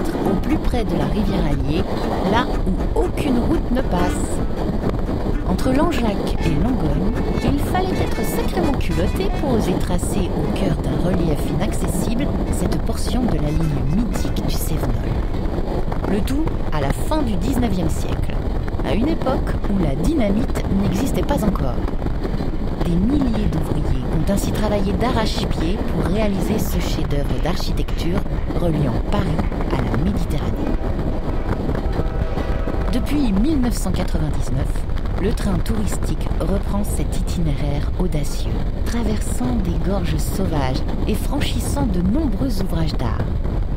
km au plus près de la rivière Allier, là où aucune route ne passe. Entre Langeac et Langogne, il fallait être sacrément culotté pour oser tracer au cœur d'un relief inaccessible cette portion de la ligne mythique du Cévenol. Le tout à la fin du 19e siècle, à une époque où la dynamite n'existait pas encore. Des milliers d'ouvriers ont ainsi travaillé d'arrache-pied pour réaliser ce chef-d'œuvre d'architecture reliant Paris à la Méditerranée. Depuis 1999, le train touristique reprend cet itinéraire audacieux, traversant des gorges sauvages et franchissant de nombreux ouvrages d'art.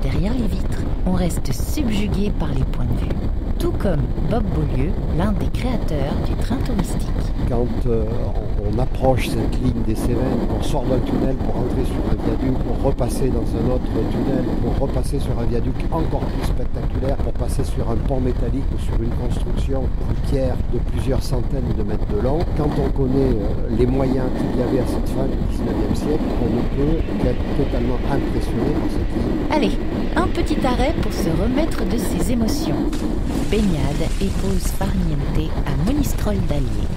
Derrière les vitres, on reste subjugué par les points de vue, tout comme Bob Beaulieu, l'un des créateurs du train touristique. Quand on approche cette ligne des Cévennes, on sort d'un tunnel pour entrer sur un viaduc, pour repasser dans un autre tunnel, pour repasser sur un viaduc encore plus spectaculaire, pour passer sur un pont métallique ou sur une construction en pierre de plusieurs centaines de mètres de long. Quand on connaît les moyens qu'il y avait à cette fin du 19e siècle, on ne peut qu'être totalement impressionné par cette ligne. Allez, un petit arrêt pour se remettre de ses émotions. Baignade et pause farniente à Monistrol d'Allier.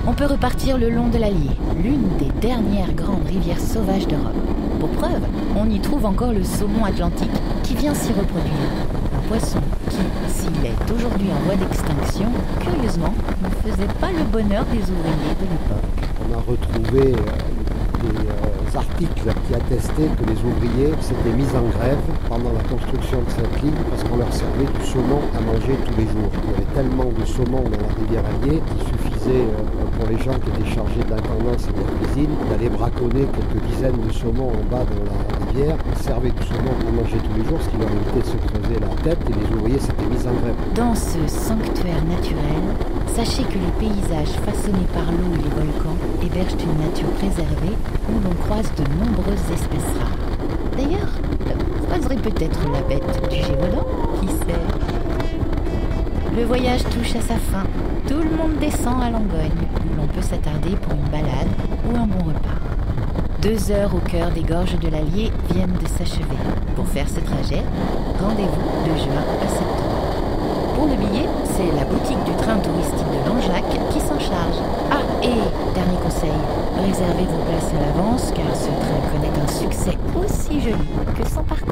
On peut repartir le long de l'Allier, l'une des dernières grandes rivières sauvages d'Europe. Pour preuve, on y trouve encore le saumon atlantique qui vient s'y reproduire. Un poisson qui, s'il est aujourd'hui en voie d'extinction, curieusement, ne faisait pas le bonheur des ouvriers de l'époque. On a retrouvé des articles qui attestaient que les ouvriers s'étaient mis en grève pendant la construction de cette ligne parce qu'on leur servait du saumon à manger tous les jours. Il y avait tellement de saumon dans la rivière Allier qu'il suffisait pour les gens qui étaient chargés de l'intendance et de la cuisine d'aller braconner quelques dizaines de saumons en bas dans la rivière. Ils servaient du saumon à manger tous les jours, ce qui leur évitait de se creuser la tête, et les ouvriers s'étaient mis en grève. Dans ce sanctuaire naturel, sachez que les paysages façonnés par l'eau et les volcans hébergent une nature préservée où l'on croise de nombreuses espèces rares. D'ailleurs, vous croiserez peut-être la bête du Gévaudan, qui sait. Le voyage touche à sa fin. Tout le monde descend à Langogne, où l'on peut s'attarder pour une balade ou un bon repas. 2 heures au cœur des gorges de l'Allier viennent de s'achever. Pour faire ce trajet, rendez-vous de juin à septembre. Pour le billet, c'est la boutique du train touristique de Langeac qui s'en charge. Ah, et dernier conseil, réservez vos places à l'avance car ce train connaît un succès aussi joli que son parcours.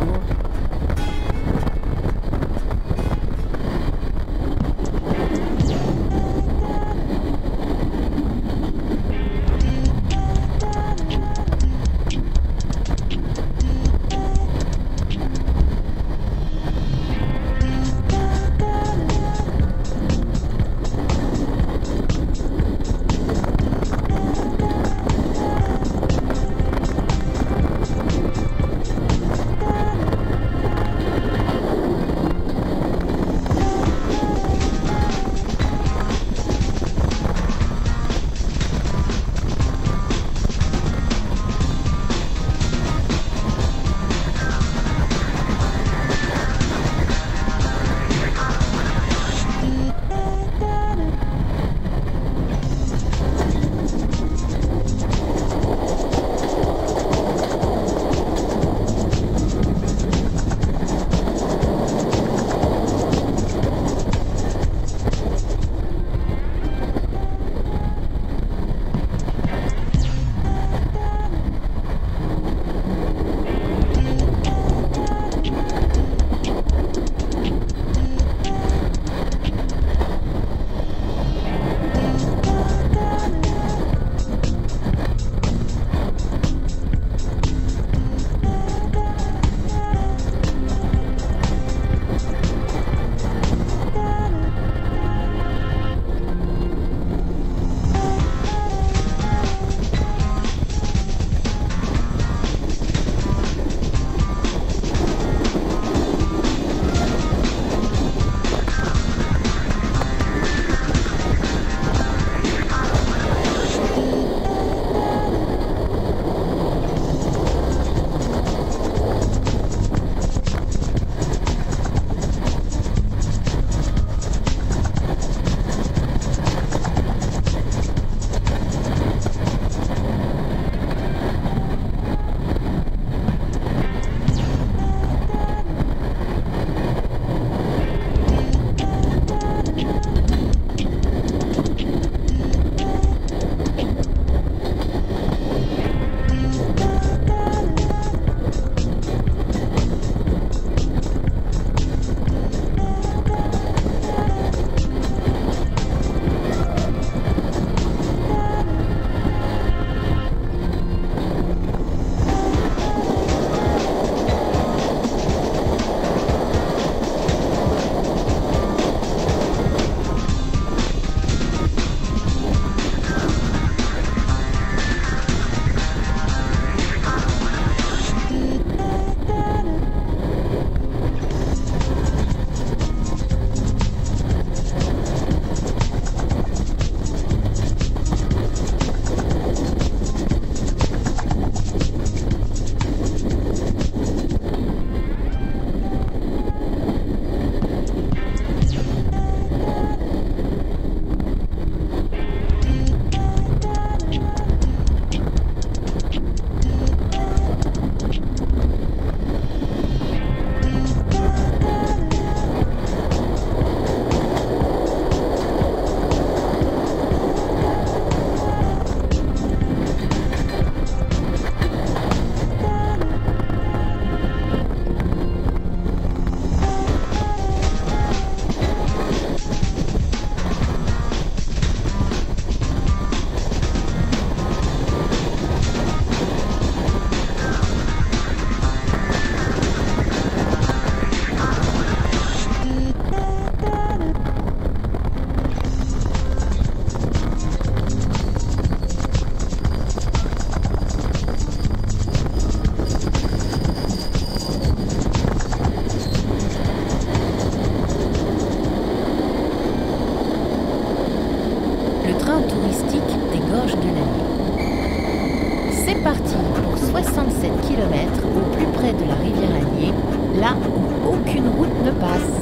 ne passe.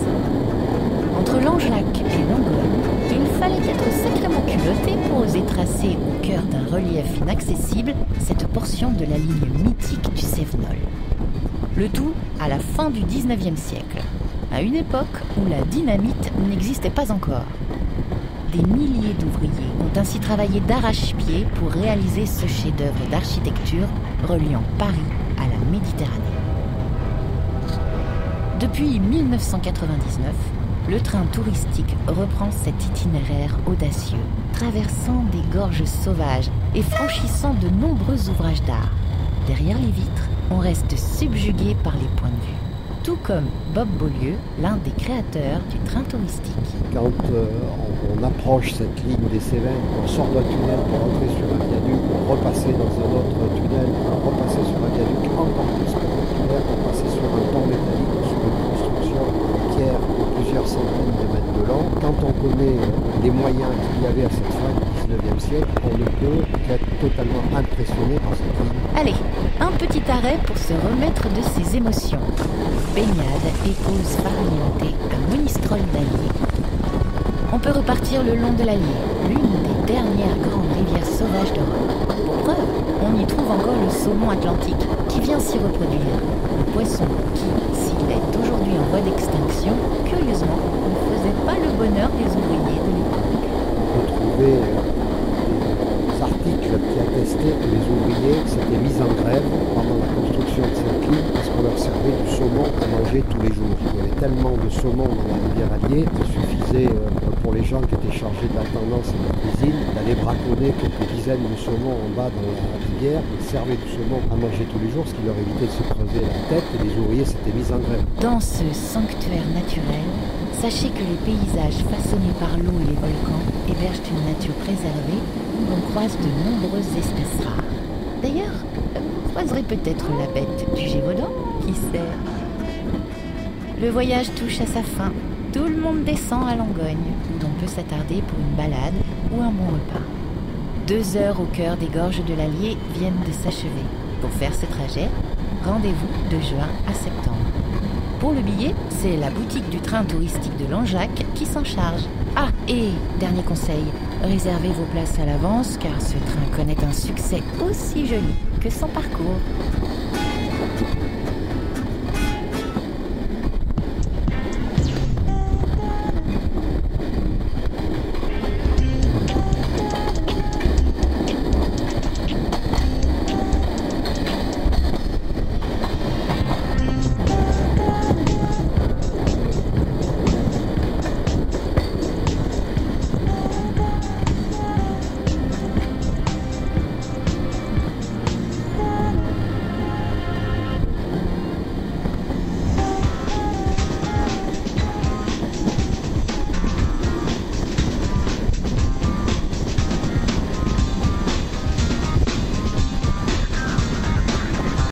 Entre Langeac et Langogne, il fallait être sacrément culotté pour oser tracer au cœur d'un relief inaccessible cette portion de la ligne mythique du Cévenol. Le tout à la fin du 19e siècle, à une époque où la dynamite n'existait pas encore. Des milliers d'ouvriers ont ainsi travaillé d'arrache-pied pour réaliser ce chef-d'œuvre d'architecture reliant Paris à la Méditerranée. Depuis 1999, le train touristique reprend cet itinéraire audacieux, traversant des gorges sauvages et franchissant de nombreux ouvrages d'art. Derrière les vitres, on reste subjugué par les points de vue. Tout comme Bob Beaulieu, l'un des créateurs du train touristique. Quand on approche cette ligne des Cévennes, on sort d'un tunnel pour rentrer sur un viaduc, pour repasser dans un autre tunnel, pour repasser sur un viaduc encore plus spectaculaire, pour passer sur un pont métallique ou sur une construction en pierre de plusieurs centaines de mètres de long. Quand on connaît les moyens qu'il y avait à cette fin du 19e siècle, on ne peut qu'être totalement impressionné par cette ligne. Allez, un petit arrêt pour se remettre de ses émotions. Baignade et pause farnientée à Monistrol d'Allier. On peut repartir le long de l'Allier, l'une des dernières grandes rivières sauvages d'Europe. Pour preuve, on y trouve encore le saumon atlantique qui vient s'y reproduire. Le poisson qui, s'il est aujourd'hui en voie d'extinction, curieusement, ne faisait pas le bonheur des ouvriers de l'époque. On peut trouver des articles qui attestaient que les ouvriers s'étaient mis en grève pendant la construction de cette ligne parce qu'on leur servait du saumon à manger tous les jours. Il y avait tellement de saumon dans la rivière Allier qu'il suffisait pour les gens qui étaient chargés de l'intendance et de la cuisine d'aller braconner quelques dizaines de saumons en bas dans la rivière. Ils servaient du saumon à manger tous les jours, ce qui leur évitait de se creuser la tête, et les ouvriers s'étaient mis en grève. Dans ce sanctuaire naturel, sachez que les paysages façonnés par l'eau et les volcans hébergent une nature préservée où l'on croise de nombreuses espèces rares. D'ailleurs, vous croiserez peut-être la bête du Gévaudan, qui sait. Le voyage touche à sa fin. Tout le monde descend à Langogne, où l'on peut s'attarder pour une balade ou un bon repas. 2 heures au cœur des gorges de l'Allier viennent de s'achever. Pour faire ce trajet, rendez-vous de juin à septembre. Pour le billet, c'est la boutique du train touristique de Langeac qui s'en charge. Ah, et dernier conseil, réservez vos places à l'avance car ce train connaît un succès aussi joli que son parcours.